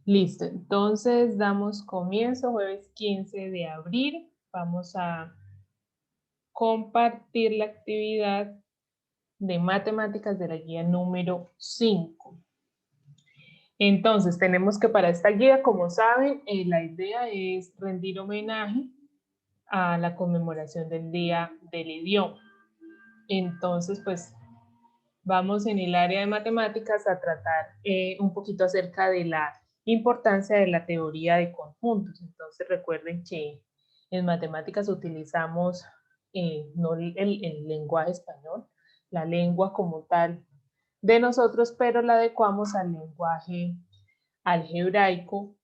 Listo, entonces damos comienzo, jueves 15 de abril. Vamos a compartir la actividad de matemáticas de la guía número 5. Entonces, tenemos que para esta guía, como saben, la idea es rendir homenaje a la conmemoración del Día del Idioma. Entonces, pues vamos en el área de matemáticas a tratar un poquito acerca de la importancia de la teoría de conjuntos. Entonces recuerden que en matemáticas utilizamos no el lenguaje español, la lengua como tal de nosotros, pero la adecuamos al lenguaje algebraico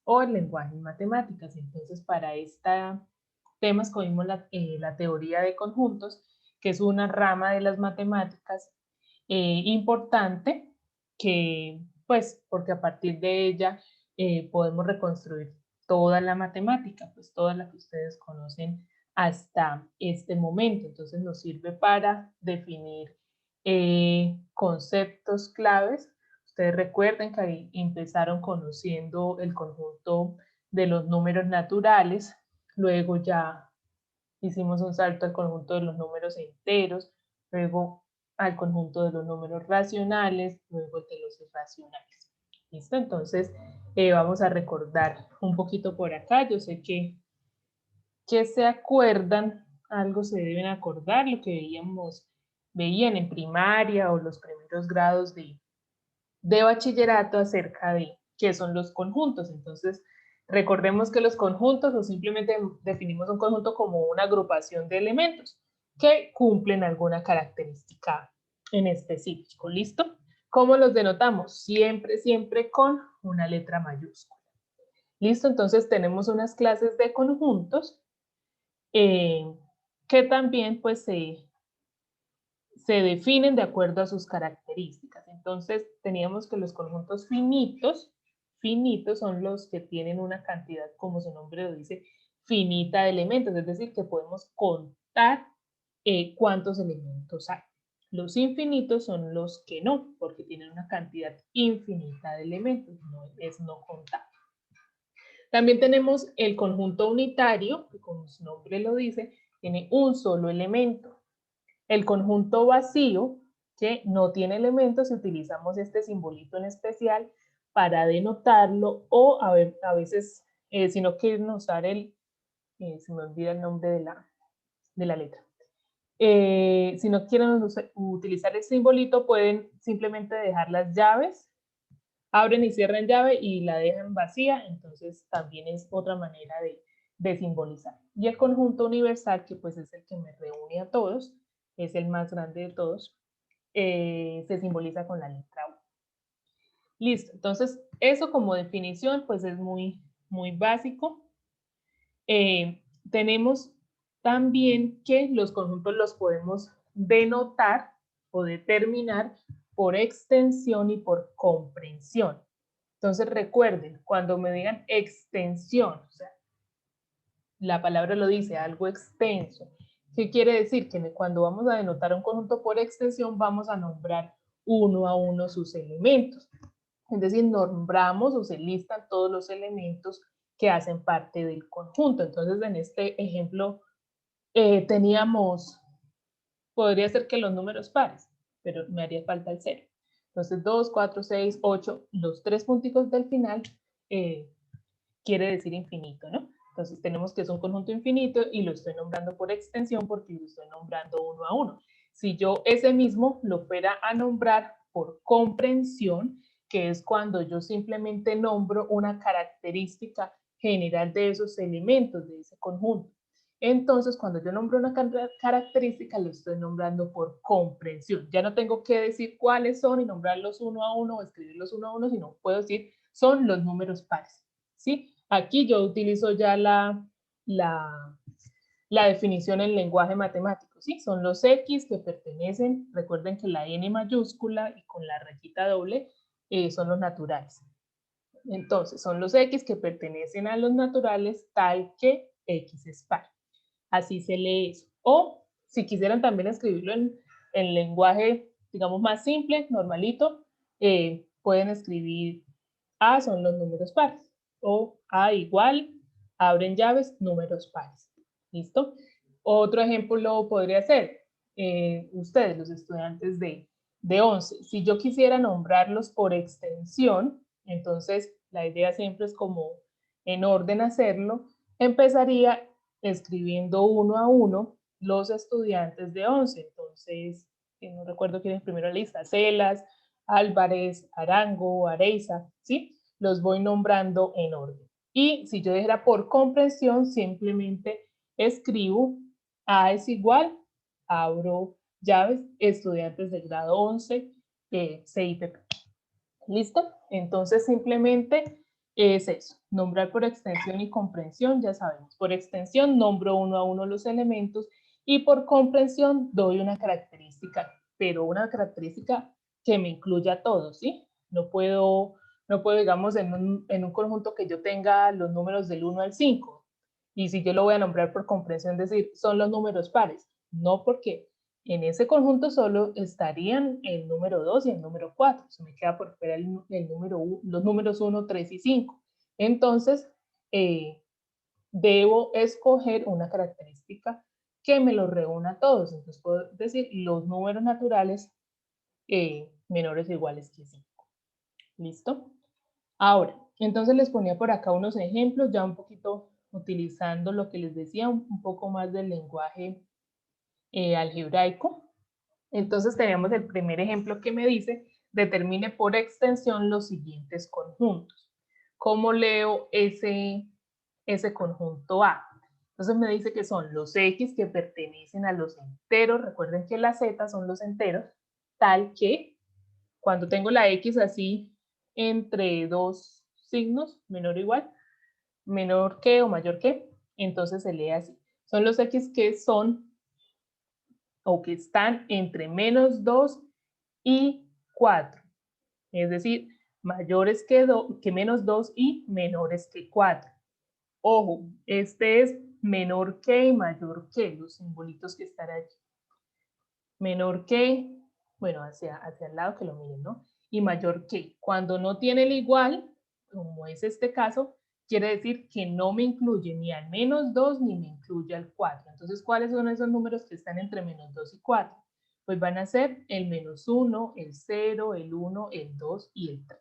o el lenguaje en matemáticas. Entonces para este tema escogimos la teoría de conjuntos, que es una rama de las matemáticas importante que, pues, porque a partir de ella podemos reconstruir toda la matemática, pues toda la que ustedes conocen hasta este momento. Entonces nos sirve para definir conceptos claves. Ustedes recuerden que ahí empezaron conociendo el conjunto de los números naturales, luego ya hicimos un salto al conjunto de los números enteros, luego al conjunto de los números racionales, luego el de los irracionales. ¿Listo? Entonces, vamos a recordar un poquito por acá. Yo sé que se acuerdan, algo se deben acordar, lo que veían en primaria o los primeros grados de bachillerato acerca de qué son los conjuntos. Entonces, recordemos que los conjuntos, o simplemente definimos un conjunto como una agrupación de elementos que cumplen alguna característica en específico. ¿Listo? ¿Cómo los denotamos? Siempre, siempre con una letra mayúscula. ¿Listo? Entonces tenemos unas clases de conjuntos que también pues se definen de acuerdo a sus características. Entonces, teníamos que los conjuntos finitos son los que tienen una cantidad, como su nombre lo dice, finita de elementos, es decir, que podemos contar cuántos elementos hay. Los infinitos son los que no, porque tienen una cantidad infinita de elementos, es no contar. También tenemos el conjunto unitario, que como su nombre lo dice, tiene un solo elemento. El conjunto vacío, que no tiene elementos, y utilizamos este simbolito en especial para denotarlo, o a veces, si no quieren usar se me olvida el nombre de la letra. Si no quieren utilizar el simbolito, pueden simplemente dejar las llaves, abren y cierran llave y la dejan vacía, entonces también es otra manera de simbolizar. Y el conjunto universal, que pues es el que me reúne a todos, es el más grande de todos, se simboliza con la letra U. Listo, entonces eso como definición pues es muy básico. Tenemos también que los conjuntos los podemos denotar o determinar por extensión y por comprensión. Entonces recuerden, cuando me digan extensión, o sea, la palabra lo dice, algo extenso. ¿Qué quiere decir? Que cuando vamos a denotar un conjunto por extensión, vamos a nombrar uno a uno sus elementos. Es decir, nombramos o se listan todos los elementos que hacen parte del conjunto. Entonces, en este ejemplo, podría ser que los números pares, pero me haría falta el 0. Entonces, 2, 4, 6, 8, los 3 punticos del final quiere decir infinito, ¿no? Entonces tenemos que es un conjunto infinito y lo estoy nombrando por extensión porque lo estoy nombrando uno a uno. Si yo ese mismo lo fuera a nombrar por comprensión, que es cuando yo simplemente nombro una característica general de esos elementos, de ese conjunto. Entonces, cuando yo nombro una característica, lo estoy nombrando por comprensión. Ya no tengo que decir cuáles son y nombrarlos uno a uno o escribirlos uno a uno, sino puedo decir son los números pares. ¿Sí? Aquí yo utilizo ya la definición en lenguaje matemático, ¿sí? Son los X que pertenecen, recuerden que la N mayúscula y con la rayita doble son los naturales. Entonces, son los X que pertenecen a los naturales tal que X es par. Así se lee eso. O si quisieran también escribirlo en lenguaje, digamos, más simple, normalito, pueden escribir A son los números pares, o A igual, abren llaves, números pares. ¿Listo? Otro ejemplo podría ser, ustedes, los estudiantes de 11, si yo quisiera nombrarlos por extensión, entonces la idea siempre es como en orden hacerlo, empezaría escribiendo uno a uno los estudiantes de 11. Entonces, no recuerdo quién es primero en la lista, Celas, Álvarez, Arango, Areiza, ¿sí? Los voy nombrando en orden. Y si yo dijera por comprensión, simplemente escribo A es igual, abro llaves, estudiantes del grado 11, CIPP. ¿Listo? Entonces simplemente es eso, nombrar por extensión y comprensión, ya sabemos. Por extensión nombro uno a uno los elementos y por comprensión doy una característica, pero una característica que me incluya a todos, ¿sí? No puedo, digamos, en un conjunto que yo tenga los números del 1 al 5, y si yo lo voy a nombrar por comprensión, decir, son los números pares. No, porque en ese conjunto solo estarían el número 2 y el número 4. Se me queda por fuera los números 1, 3 y 5. Entonces, debo escoger una característica que me los reúna a todos. Entonces, puedo decir los números naturales menores o iguales que 5. ¿Listo? Ahora, entonces les ponía por acá unos ejemplos, ya un poquito utilizando lo que les decía, un poco más del lenguaje algebraico. Entonces tenemos el primer ejemplo que me dice, determine por extensión los siguientes conjuntos. ¿Cómo leo ese conjunto A? Entonces me dice que son los X que pertenecen a los enteros, recuerden que las Z son los enteros, tal que cuando tengo la X así entre dos signos, menor o igual, menor que o mayor que, entonces se lee así. Son los X que son o que están entre menos 2 y 4, es decir, mayores que menos 2 y menores que 4. Ojo, este es menor que y mayor que, los simbolitos que están allí. Menor que, bueno, hacia el lado que lo miren, ¿no? Y mayor que. Cuando no tiene el igual, como es este caso, quiere decir que no me incluye ni al menos 2 ni me incluye al 4. Entonces, ¿cuáles son esos números que están entre menos 2 y 4? Pues van a ser el menos 1, el 0, el 1, el 2 y el 3.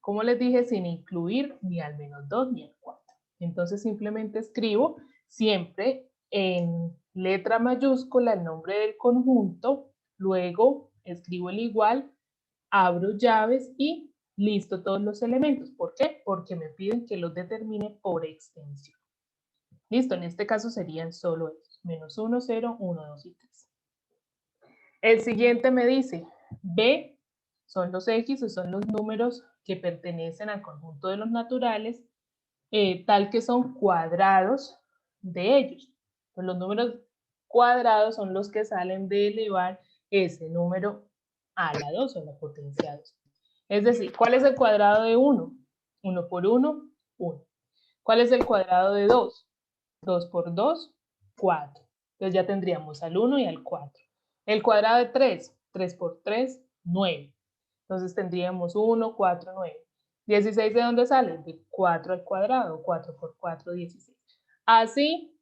Como les dije, sin incluir ni al menos 2 ni al 4. Entonces, simplemente escribo siempre en letra mayúscula el nombre del conjunto, luego escribo el igual, abro llaves y listo todos los elementos. ¿Por qué? Porque me piden que los determine por extensión. Listo, en este caso serían solo estos, menos 1, 0, 1, 2 y 3. El siguiente me dice, B son los X o son los números que pertenecen al conjunto de los naturales, tal que son cuadrados de ellos. Pues los números cuadrados son los que salen de elevar ese número a la 2 o la potencia 2. Es decir, ¿cuál es el cuadrado de 1? 1 por 1, 1. ¿Cuál es el cuadrado de 2? 2 por 2, 4. Entonces ya tendríamos al 1 y al 4. El cuadrado de 3, 3 por 3, 9. Entonces tendríamos 1, 4, 9. 16, ¿de dónde sale? De 4 al cuadrado, 4 por 4, 16. Así,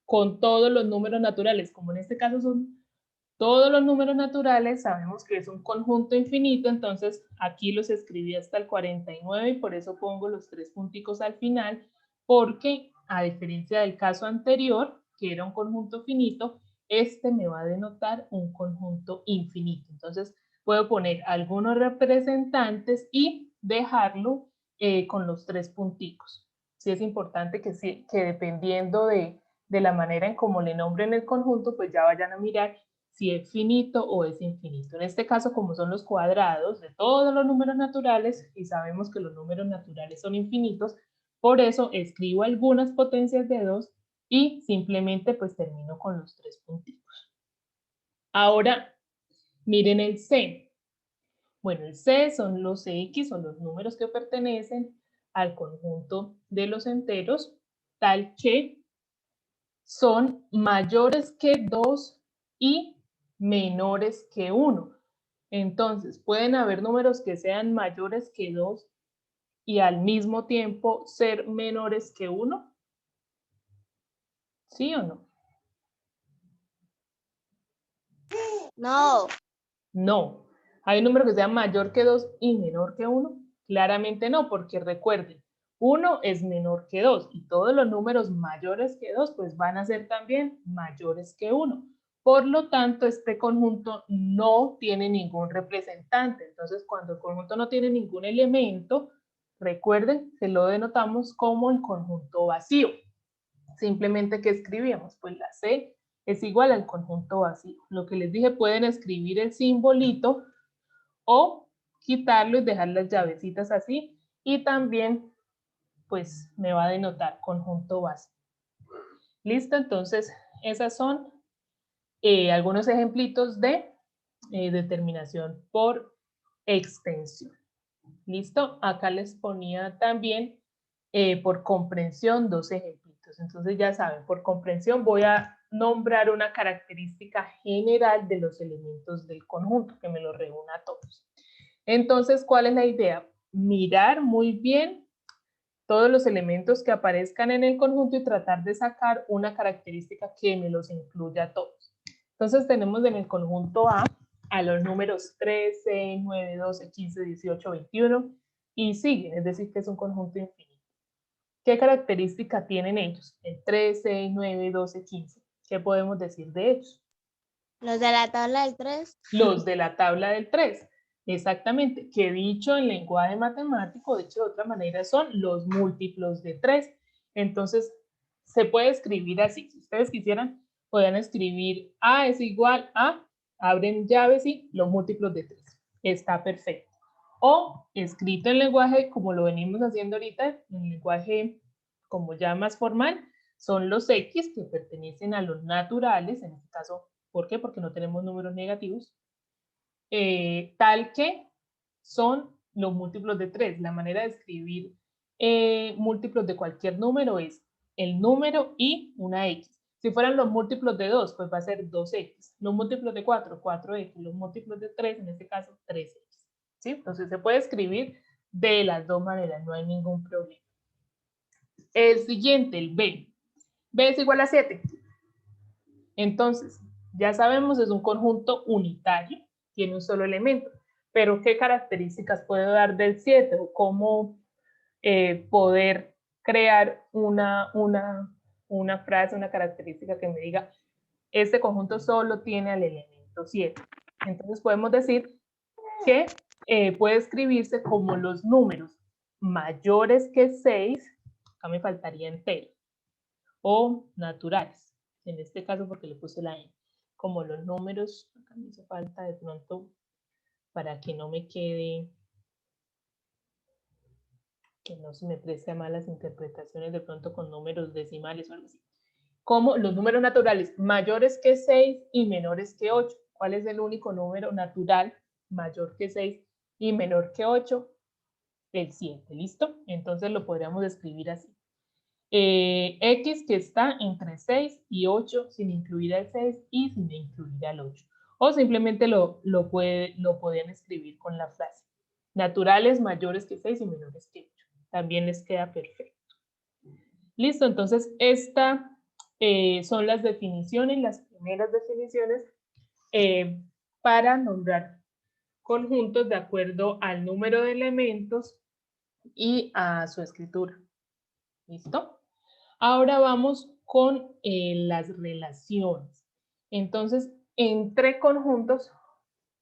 con todos los números naturales, como en este caso son todos los números naturales, sabemos que es un conjunto infinito, entonces aquí los escribí hasta el 49 y por eso pongo los 3 punticos al final, porque a diferencia del caso anterior, que era un conjunto finito, este me va a denotar un conjunto infinito. Entonces puedo poner algunos representantes y dejarlo con los 3 punticos. Sí es importante que dependiendo de la manera en cómo le nombren el conjunto, pues ya vayan a mirar si es finito o es infinito. En este caso, como son los cuadrados de todos los números naturales, y sabemos que los números naturales son infinitos, por eso escribo algunas potencias de 2 y simplemente pues termino con los 3 punticos. Ahora, miren el C. Bueno, el C son los X, son los números que pertenecen al conjunto de los enteros, tal que son mayores que 2 y menores que 1. Entonces, pueden haber números que sean mayores que 2 y al mismo tiempo ser menores que 1? ¿Sí o no? No. No. ¿Hay un número que sea mayor que 2 y menor que 1? Claramente no, porque recuerden, 1 es menor que 2 y todos los números mayores que 2 pues van a ser también mayores que 1. Por lo tanto, este conjunto no tiene ningún representante. Entonces, cuando el conjunto no tiene ningún elemento, recuerden que lo denotamos como el conjunto vacío. Simplemente, ¿qué escribíamos? Pues la C es igual al conjunto vacío. Lo que les dije, pueden escribir el simbolito o quitarlo y dejar las llavecitas así. Y también, pues, me va a denotar conjunto vacío. ¿Listo? Entonces, esas son algunos ejemplitos de determinación por extensión. ¿Listo? Acá les ponía también por comprensión 2 ejemplitos. Entonces ya saben, por comprensión voy a nombrar una característica general de los elementos del conjunto, que me lo reúna a todos. Entonces, ¿cuál es la idea? Mirar muy bien todos los elementos que aparezcan en el conjunto y tratar de sacar una característica que me los incluya a todos. Entonces tenemos en el conjunto A los números 3, 6, 9, 12, 15, 18, 21 y sigue, es decir, que es un conjunto infinito. ¿Qué característica tienen ellos? El 3, 6, 9, 12, 15. ¿Qué podemos decir de ellos? Los de la tabla del 3. Los de la tabla del 3. Exactamente, que dicho en lenguaje matemático, dicho de otra manera, son los múltiplos de 3. Entonces, se puede escribir así. Si ustedes quisieran, podrían escribir A es igual a, abren llaves y los múltiplos de 3. Está perfecto. O escrito en lenguaje, como lo venimos haciendo ahorita, en lenguaje como ya más formal, son los X que pertenecen a los naturales, en este caso, ¿por qué? Porque no tenemos números negativos, tal que son los múltiplos de 3. La manera de escribir múltiplos de cualquier número es el número y una X. Si fueran los múltiplos de 2, pues va a ser 2X. Los múltiplos de 4, 4X. Los múltiplos de 3, en este caso, 3X. ¿Sí? Entonces se puede escribir de las dos maneras, no hay ningún problema. El siguiente, el B. B es igual a 7. Entonces, ya sabemos, es un conjunto unitario, tiene un solo elemento. Pero, ¿qué características puedo dar del 7? O cómo poder crear una frase, una característica que me diga, este conjunto solo tiene al elemento 7. Entonces, podemos decir que puede escribirse como los números mayores que 6, acá me faltaría entero, o naturales, en este caso porque le puse la N, como los números, acá me hizo falta de pronto para que no me quede, que no se me preste a malas interpretaciones de pronto con números decimales o algo así, como los números naturales mayores que 6 y menores que 8. ¿Cuál es el único número natural mayor que 6 y menor que 8? El 7, ¿listo? Entonces lo podríamos escribir así. X que está entre 6 y 8 sin incluir al 6 y sin incluir al 8. O simplemente lo pueden escribir con la frase. Naturales mayores que 6 y menores que 8. También les queda perfecto. Listo, entonces estas son las definiciones, las primeras definiciones para nombrar conjuntos de acuerdo al número de elementos y a su escritura. ¿Listo? Ahora vamos con las relaciones. Entonces, entre conjuntos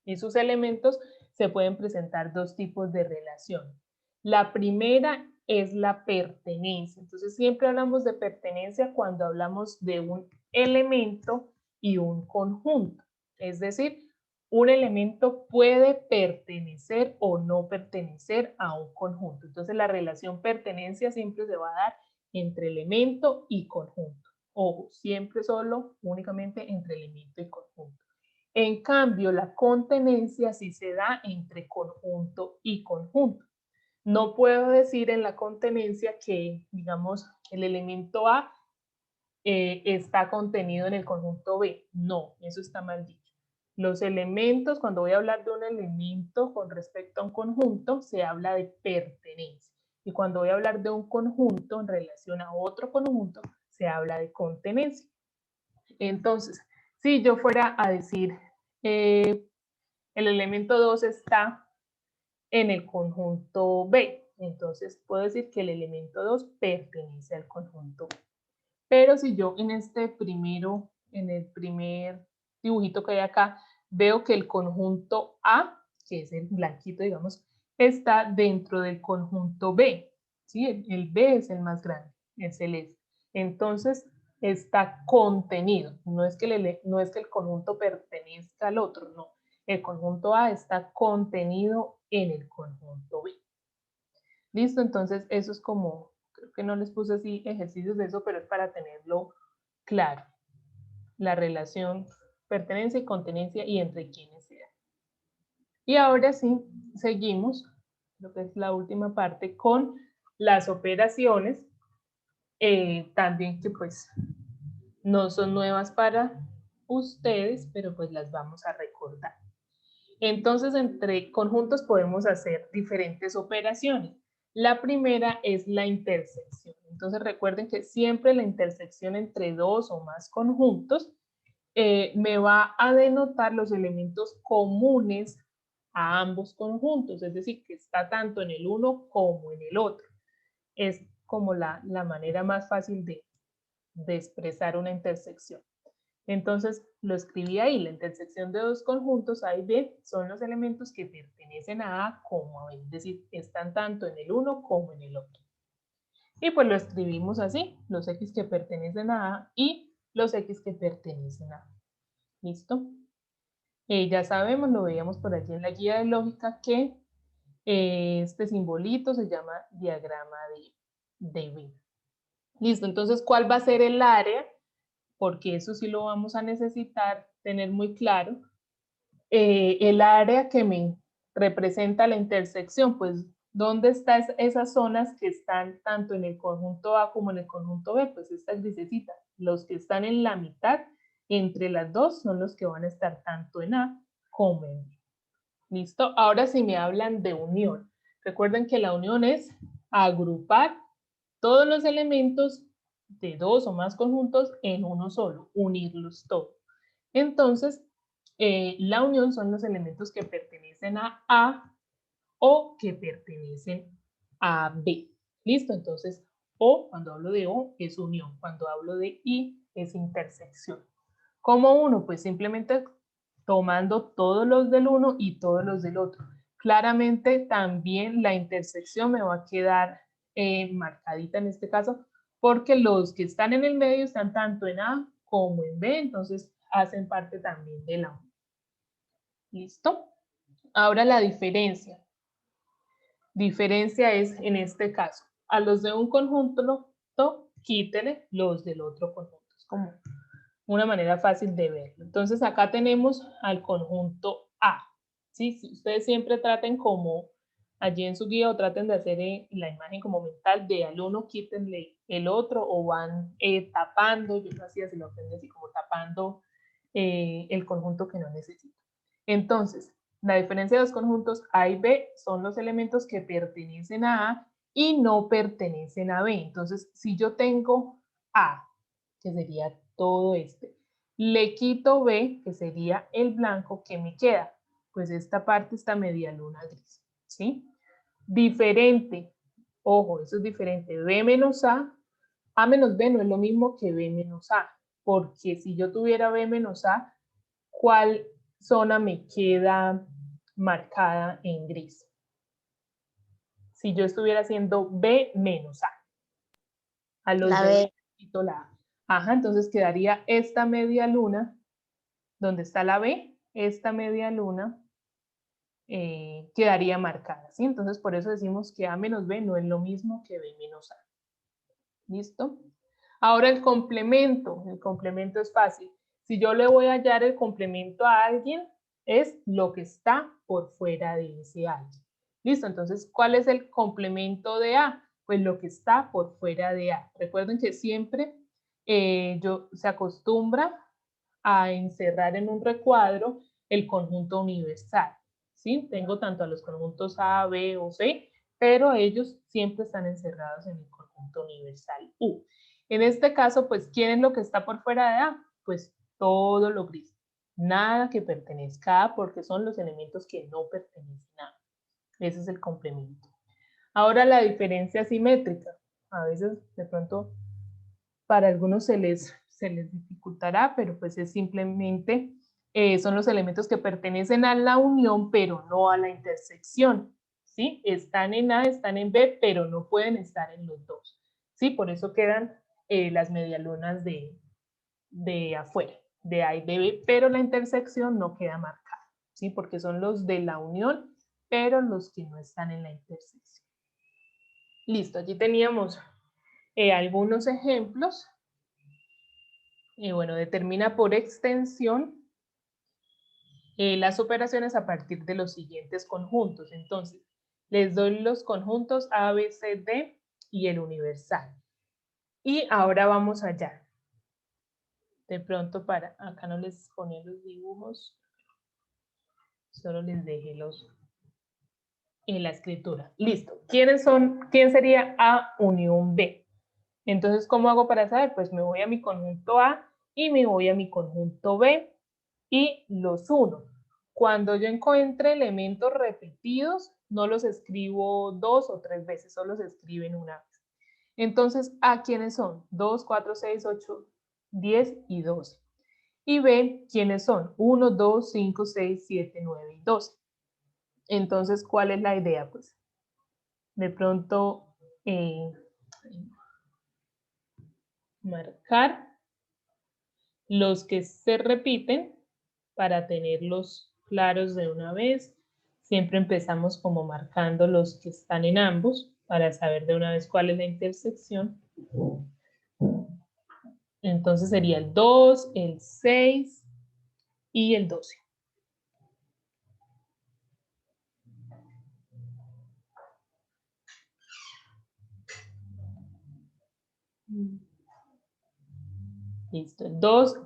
y sus elementos se pueden presentar dos tipos de relación. La primera es la pertenencia. Entonces, siempre hablamos de pertenencia cuando hablamos de un elemento y un conjunto. Es decir, un elemento puede pertenecer o no pertenecer a un conjunto. Entonces, la relación pertenencia siempre se va a dar entre elemento y conjunto. Ojo, siempre solo, únicamente entre elemento y conjunto. En cambio, la contenencia sí se da entre conjunto y conjunto. No puedo decir en la contenencia que, digamos, el elemento A está contenido en el conjunto B. No, eso está mal dicho. Los elementos, cuando voy a hablar de un elemento con respecto a un conjunto, se habla de pertenencia. Y cuando voy a hablar de un conjunto en relación a otro conjunto, se habla de contenencia. Entonces, si yo fuera a decir, el elemento 2 está en el conjunto B, entonces puedo decir que el elemento 2 pertenece al conjunto B. Pero si yo en este primero, en el primer dibujito que hay acá, veo que el conjunto A, que es el blanquito, digamos, está dentro del conjunto B, ¿sí? El B es el más grande, es el S. Entonces, está contenido. No es que el conjunto pertenezca al otro, no. El conjunto A está contenido en el conjunto B. Listo, entonces eso es como, creo que no les puse así ejercicios de eso, pero es para tenerlo claro. La relación pertenencia y contenencia y entre quiénes sea. Y ahora sí, seguimos, lo que es la última parte, con las operaciones, también que pues no son nuevas para ustedes, pero pues las vamos a recordar. Entonces, entre conjuntos podemos hacer diferentes operaciones. La primera es la intersección. Entonces, recuerden que siempre la intersección entre dos o más conjuntos me va a denotar los elementos comunes a ambos conjuntos, es decir, que está tanto en el uno como en el otro. Es como la manera más fácil de expresar una intersección. Entonces, lo escribí ahí, la intersección de dos conjuntos A y B son los elementos que pertenecen a A como a B, es decir, están tanto en el uno como en el otro. Y pues lo escribimos así, los X que pertenecen a A y los X que pertenecen a A. ¿Listo? Ya sabemos, lo veíamos por allí en la guía de lógica, que este simbolito se llama diagrama de Venn. Listo, entonces, ¿cuál va a ser el área? Porque eso sí lo vamos a necesitar tener muy claro. El área que me representa la intersección, pues, ¿dónde están esas zonas que están tanto en el conjunto A como en el conjunto B? Pues estas grisecitas, los que están en la mitad entre las dos son los que van a estar tanto en A como en B. ¿Listo? Ahora si me hablan de unión, recuerden que la unión es agrupar todos los elementos de dos o más conjuntos en uno solo, unirlos todos. Entonces, la unión son los elementos que pertenecen a A o que pertenecen a B. ¿Listo? Entonces, O, cuando hablo de O, es unión. Cuando hablo de I, es intersección. ¿Cómo uno? Pues simplemente tomando todos los del uno y todos los del otro. Claramente también la intersección me va a quedar marcadita en este caso, porque los que están en el medio están tanto en A como en B, entonces hacen parte también de la unión. ¿Listo? Ahora la diferencia. Diferencia es, en este caso, a los de un conjunto, quítele los del otro conjunto. Es como una manera fácil de verlo. Entonces acá tenemos al conjunto A. ¿Sí? Si ustedes siempre traten como allí en su guía o traten de hacer la imagen como mental de al uno quítenle el otro o van tapando, yo lo hacía, se lo aprendí así como tapando el conjunto que no necesito. Entonces, la diferencia de los conjuntos A y B son los elementos que pertenecen a A y no pertenecen a B. Entonces, si yo tengo A, que sería todo este, le quito B, que sería el blanco, que me queda, pues esta parte está media luna gris, ¿sí? Diferente, ojo, eso es diferente, B menos A menos B no es lo mismo que B menos A, porque si yo tuviera B menos A, ¿cuál zona me queda marcada en gris? Si yo estuviera haciendo B menos A los La de B. quito la A. Ajá, entonces quedaría esta media luna, donde está la B, esta media luna quedaría marcada, ¿sí? Entonces por eso decimos que A menos B no es lo mismo que B menos A. ¿Listo? Ahora el complemento es fácil. Si yo le voy a hallar el complemento a alguien, es lo que está por fuera de ese alguien. ¿Listo? Entonces, ¿cuál es el complemento de A? Pues lo que está por fuera de A. Recuerden que siempre se acostumbra a encerrar en un recuadro el conjunto universal. ¿Sí? Tengo tanto a los conjuntos A, B o C pero ellos siempre están encerrados en el conjunto universal U. En este caso, pues, ¿quién es lo que está por fuera de A? Pues todo lo gris. Nada que pertenezca a A, porque son los elementos que no pertenecen a A. Ese es el complemento. Ahora la diferencia simétrica. A veces de pronto para algunos se les dificultará, pero pues es simplemente, son los elementos que pertenecen a la unión, pero no a la intersección. ¿Sí? Están en A, están en B, pero no pueden estar en los dos. ¿Sí? Por eso quedan las medialunas de afuera, de A y de B, pero la intersección no queda marcada. ¿Sí? Porque son los de la unión, pero los que no están en la intersección. Listo, allí teníamos algunos ejemplos. Bueno, determina por extensión las operaciones a partir de los siguientes conjuntos. Entonces, les doy los conjuntos A, B, C, D y el universal. Y ahora vamos allá. De pronto acá no les pone los dibujos, solo les dejé en la escritura. Listo. ¿Quién sería A unión B? Entonces, ¿cómo hago para saber? Pues me voy a mi conjunto A y me voy a mi conjunto B y los uno. Cuando yo encuentre elementos repetidos, no los escribo 2 o 3 veces, solo se escriben una vez. Entonces, ¿A quiénes son? 2, 4, 6, 8, 10 y 12. Y B, ¿quiénes son? 1, 2, 5, 6, 7, 9 y 12. Entonces, ¿cuál es la idea? Pues, de pronto, marcar los que se repiten para tenerlos claros de una vez. Siempre empezamos como marcando los que están en ambos para saber de una vez cuál es la intersección. Entonces sería el 2, el 6 y el 12. Listo, el 2,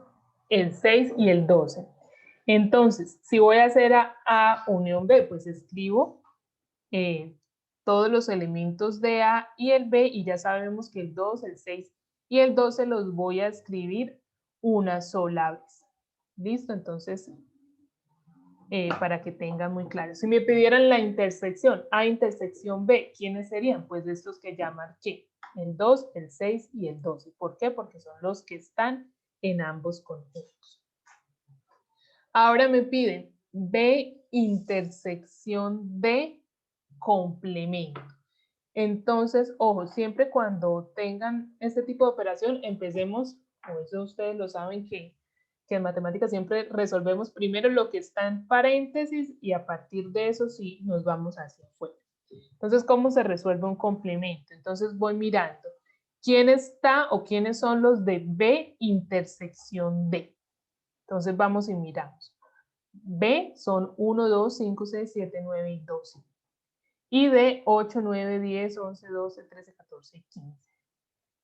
el 6 y el 12. Entonces, si voy a hacer A unión B, pues escribo todos los elementos de A y el B, y ya sabemos que el 2, el 6 y el 12 los voy a escribir una sola vez. ¿Listo? Entonces, para que tengan muy claro. Si me pidieran la intersección A intersección B, ¿quiénes serían? Pues estos que ya marqué, el 2, el 6 y el 12. ¿Por qué? Porque son los que están en ambos conjuntos. Ahora me piden B intersección D complemento. Entonces, ojo, siempre cuando tengan este tipo de operación, empecemos, o eso ustedes lo saben, que en matemáticas siempre resolvemos primero lo que está en paréntesis y a partir de eso sí nos vamos hacia afuera. Entonces, ¿cómo se resuelve un complemento? Entonces voy mirando quién está o quiénes son los de B intersección D. Entonces vamos y miramos. B son 1, 2, 5, 6, 7, 9 y 12. Y de 8, 9, 10, 11, 12, 13, 14 y 15.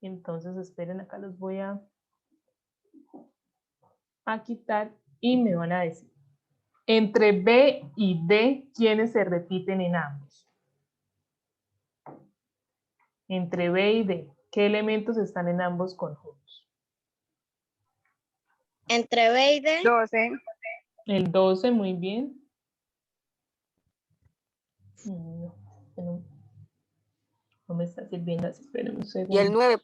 Entonces, esperen, acá los voy a quitar y me van a decir. Entre B y D, ¿quiénes se repiten en ambos? Entre B y D, ¿qué elementos están en ambos conjuntos? Entre B y D. 12. El 12, muy bien. No me está sirviendo así, esperen un segundo. Y el 9.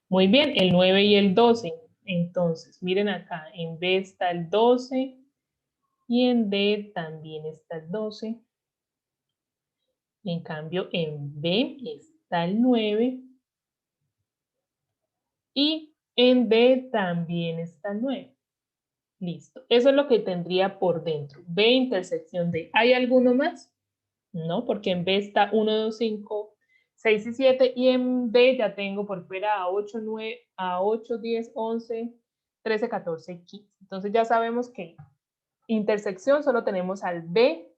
Muy bien, el 9 y el 12. Entonces, miren acá, en B está el 12 y en D también está el 12. En cambio, en B está el 9 y en D también está el 9. Listo. Eso es lo que tendría por dentro. B intersección D. ¿Hay alguno más? No, porque en B está 1, 2, 5, 6 y 7 y en D ya tengo por fuera a 8, 9, a 8, 10, 11, 13, 14 y 15. Entonces ya sabemos que intersección solo tenemos al B,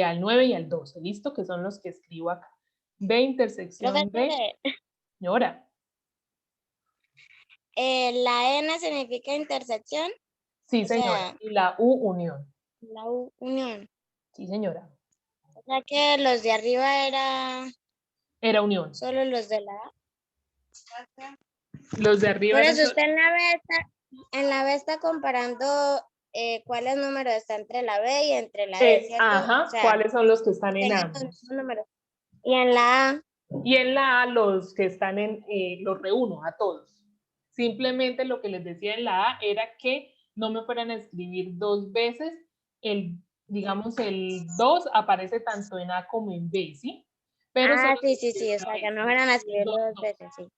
al 9 y al 12. ¿Listo? Que son los que escribo acá. B intersección B. Y ahora. La N significa intersección. Sí, O señora. sea, Y la U unión. la U unión. Sí, señora. Ya que los de arriba Era unión. solo los de la A. Los de arriba Por eran eso usted en la B está comparando cuáles números están entre la B y entre la D, ¿cierto? ajá, O sea, ¿cuáles son los que están en tenían los ambos? mismos números. Y en la A, Y en la A, los que están en, los reúno a todos. Simplemente lo que les decía en la A era que no me fueran a escribir dos veces. Digamos, el 2 aparece tanto en A como en B, ¿sí? Pero solo sí, se sí, escribe o una sea, que vez, no se fueran a escribe escribirlo dos dos. veces, sí.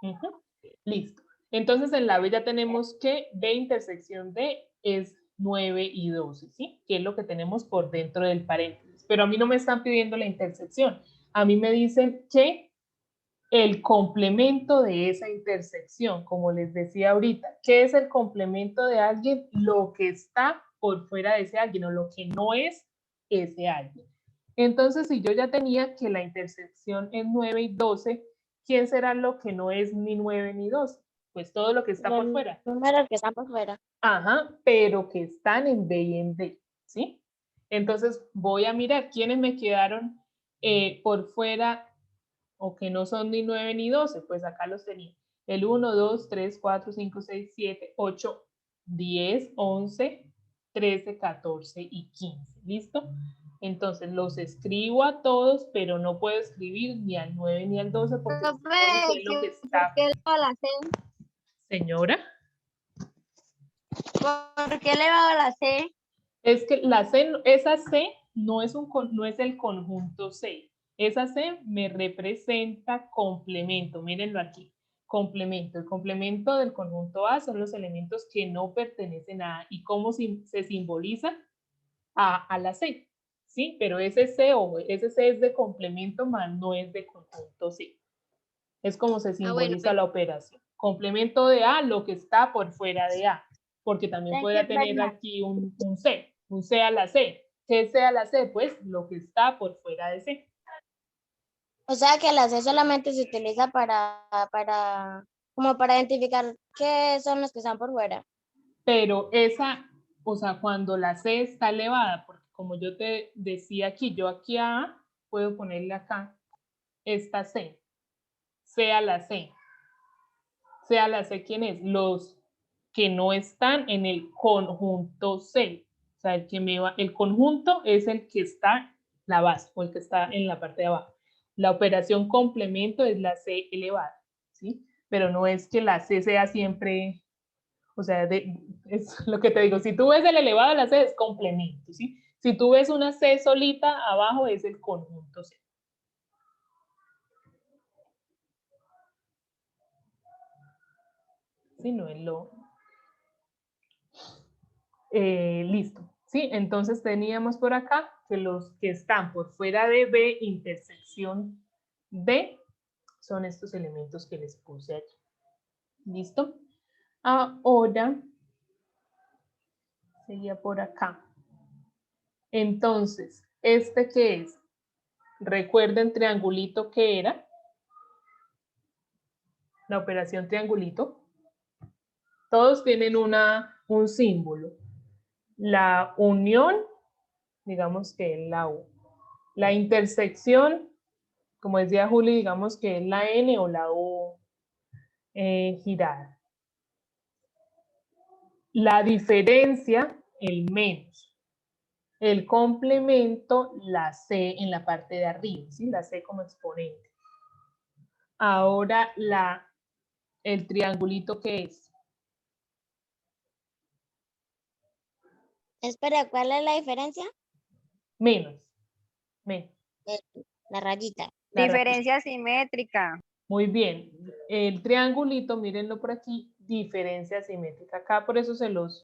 Ujú. Listo. Entonces en la B ya tenemos que B intersección D es 9 y 12, ¿sí? Que es lo que tenemos por dentro del paréntesis. Pero a mí no me están pidiendo la intersección. A mí me dicen que el complemento de esa intersección, como les decía ahorita, ¿qué es el complemento de alguien? Lo que está por fuera de ese alguien o lo que no es ese alguien. Entonces, si yo ya tenía que la intersección es 9 y 12, ¿quién será lo que no es ni 9 ni 12? Pues todo lo que está por fuera. Los números que están por fuera. Ajá, pero que están en B y en D, ¿sí? Entonces voy a mirar quiénes me quedaron por fuera o que no son ni 9 ni 12, pues acá los tenía. El 1, 2, 3, 4, 5, 6, 7, 8, 10, 11, 13, 14 y 15. ¿Listo? Entonces los escribo a todos, pero no puedo escribir ni al 9 ni al 12 porque se supone que es lo que está. ¿Por qué le va la C? Señora, ¿Por qué le va la C? es que la C, esa C no es, no es el conjunto C. Esa C me representa complemento. Mírenlo aquí. Complemento. El complemento del conjunto A son los elementos que no pertenecen a A. ¿Y cómo se simboliza? A la C. ¿Sí? Pero ese C es de complemento, más no es de conjunto C. Es como se simboliza la operación. Complemento de A, lo que está por fuera de A. Porque también puede tener aquí un C a la C. ¿Qué es C a la C? Pues lo que está por fuera de C. O sea que la C solamente se utiliza como para identificar qué son los que están por fuera. Pero esa, o sea, cuando la C está elevada, porque como yo te decía aquí, yo aquí a A puedo ponerle acá esta C. C a la C. C a la C, ¿quién es? Los que no están en el conjunto C. O sea, el conjunto es el que está la base o el que está en la parte de abajo. La operación complemento es la C elevada, ¿sí? Pero no es que la C sea siempre, o sea, es lo que te digo, si tú ves el elevado, la C es complemento, ¿sí? Si tú ves una C solita, abajo es el conjunto C. Sí, no es lo... listo. ¿Sí? Entonces teníamos por acá que los que están por fuera de B, intersección D, son estos elementos que les puse aquí. ¿Listo? Ahora, seguía por acá. Entonces, ¿este qué es? Recuerden triangulito que era. La operación triangulito. Todos tienen un símbolo. La unión, digamos que es la U. La intersección, como decía Juli, digamos que es la N o la O girada. La diferencia, el menos. El complemento, la C en la parte de arriba, ¿sí? La C como exponente. Ahora el triangulito, ¿qué es? Espera, ¿cuál es la diferencia? Menos. Menos. La rayita. La Diferencia simétrica. Muy bien. El triangulito, mírenlo por aquí, diferencia simétrica. Acá por eso se los